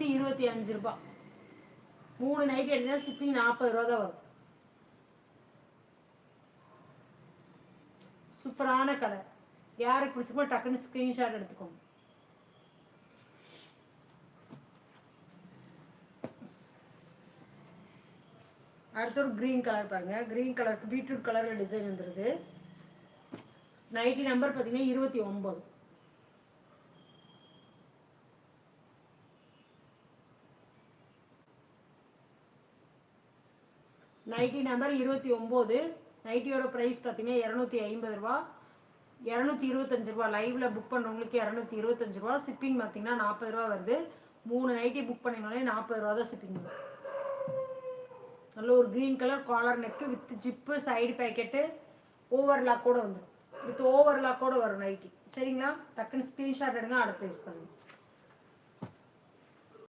225 ரூபா. 3 நைட்டி எடுத்தா ஷிப்பிங் 40 ரூபா தான் வரும். சூப்பரான கலர். யாருக்கு பிடிச்சிருக்கோ டக்குன்னு ஸ்க்ரீன்ஷாட் எடுத்துக்கோங்க. அடுத்து ஒரு க்ரீன் கலர் பாருங்க. க்ரீன் கலருக்கு பீட்ரூட் கலரில் டிசைன் வந்துடுது. நைட்டி நம்பர் பார்த்தீங்கன்னா 29. Nightie number 29. நைட்டியோட ப்ரைஸ் பார்த்தீங்கன்னா 250 ரூபா. 225 ரூபா. லைவில் புக் பண்ணுறவங்களுக்கு 225 ரூபா. ஷிப்பிங் பார்த்தீங்கன்னா 40 ரூபா வருது. 3 நைட்டி புக் பண்ணிங்கனாலே 40 ரூபா தான் ஷிப்பிங் வரும். நல்ல ஒரு green colour collar neck with zip side pocket overlock கூட வந்துடும். வித் ஓவர்லாக் கூட வரும் நைட்டி. சரிங்களா? டக்குன்னு ஸ்க்ரீன்ஷாட் எடுங்க, அடுத்து யூஸ் பண்ணுங்க.